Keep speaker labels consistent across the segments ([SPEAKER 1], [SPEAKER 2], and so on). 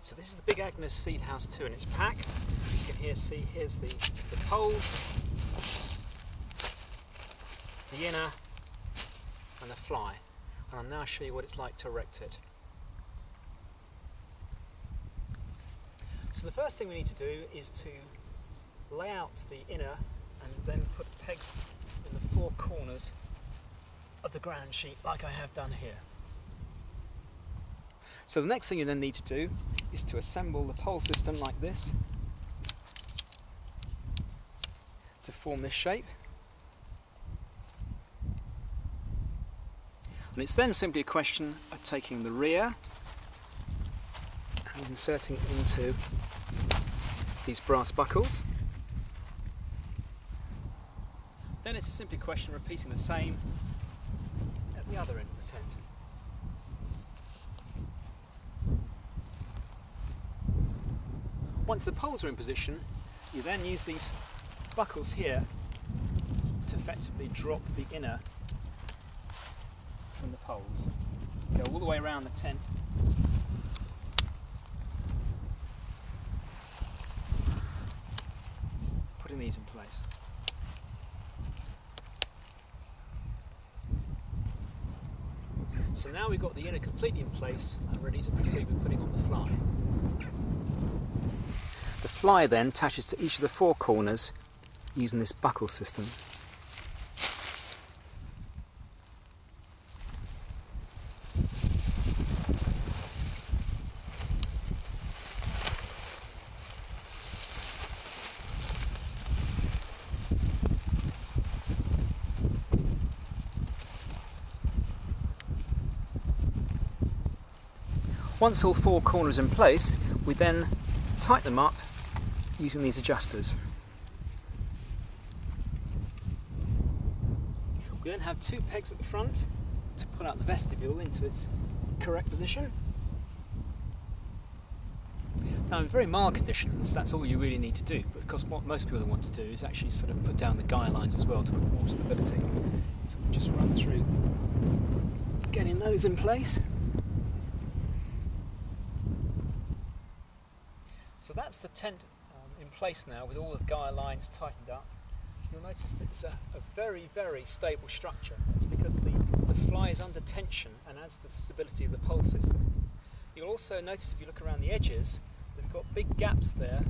[SPEAKER 1] So this is the big Agnes Seedhouse 2 in its pack. As you can see, here's the poles, the inner and the fly. And I'll now show you what it's like to erect it. So the first thing we need to do is to lay out the inner and then put pegs in the four corners of the ground sheet like I have done here. So the next thing you then need to do is to assemble the pole system like this to form this shape. And it's then simply a question of taking the rear and inserting it into these brass buckles. Then it's simply a question of repeating the same at the other end of the tent. Once the poles are in position, you then use these buckles here to effectively drop the inner from the poles. Go all the way around the tent. Putting these in place. So now we've got the inner completely in place and ready to proceed with putting on the fly. The fly then attaches to each of the four corners using this buckle system. Once all four corners are in place, we then tighten them up using these adjusters. We then have two pegs at the front to pull out the vestibule into its correct position. Now in very mild conditions that's all you really need to do, but of course what most people want to do is actually sort of put down the guy lines as well to put more stability. So we'll just run through getting those in place. So that's the tent in place now with all the guy lines tightened up. You'll notice that it's a very, very stable structure. It's because the fly is under tension and adds to the stability of the pole system. You'll also notice if you look around the edges, they've got big gaps there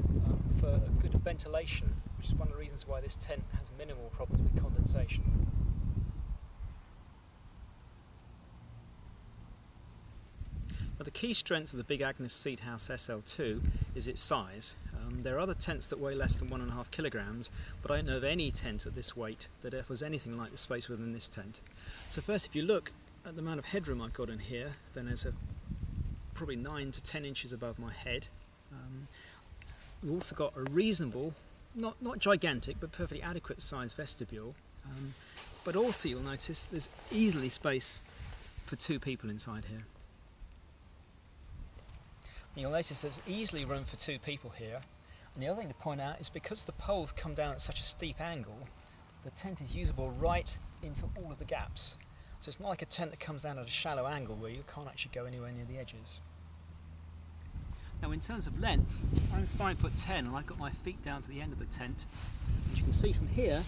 [SPEAKER 1] for a good ventilation, which is one of the reasons why this tent has minimal problems with condensation. Now the key strength of the big Agnes Seedhouse SL2 is its size. There are other tents that weigh less than 1.5 kilograms, but I don't know of any tent at this weight that offers anything like the space within this tent. So first, if you look at the amount of headroom I've got in here, then there's probably 9 to 10 inches above my head. We've also got a reasonable, not gigantic, but perfectly adequate size vestibule. But also you'll notice there's easily space for 2 people inside here. And you'll notice there's easily room for 2 people here. And the other thing to point out is because the poles come down at such a steep angle, the tent is usable right into all of the gaps. So it's not like a tent that comes down at a shallow angle where you can't actually go anywhere near the edges. Now in terms of length, I'm 5'10" and I've got my feet down to the end of the tent. As you can see from here,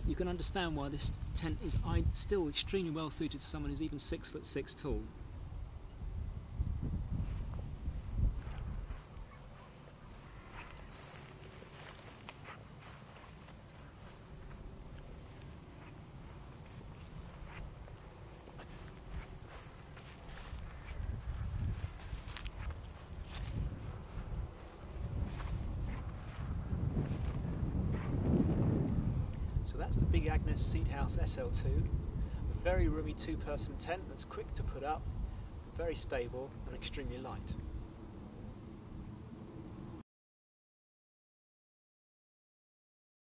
[SPEAKER 1] you can understand why this tent is still extremely well suited to someone who's even 6'6" tall. So that's the big Agnes Seedhouse SL2, a very roomy 2-person tent that's quick to put up, very stable and extremely light.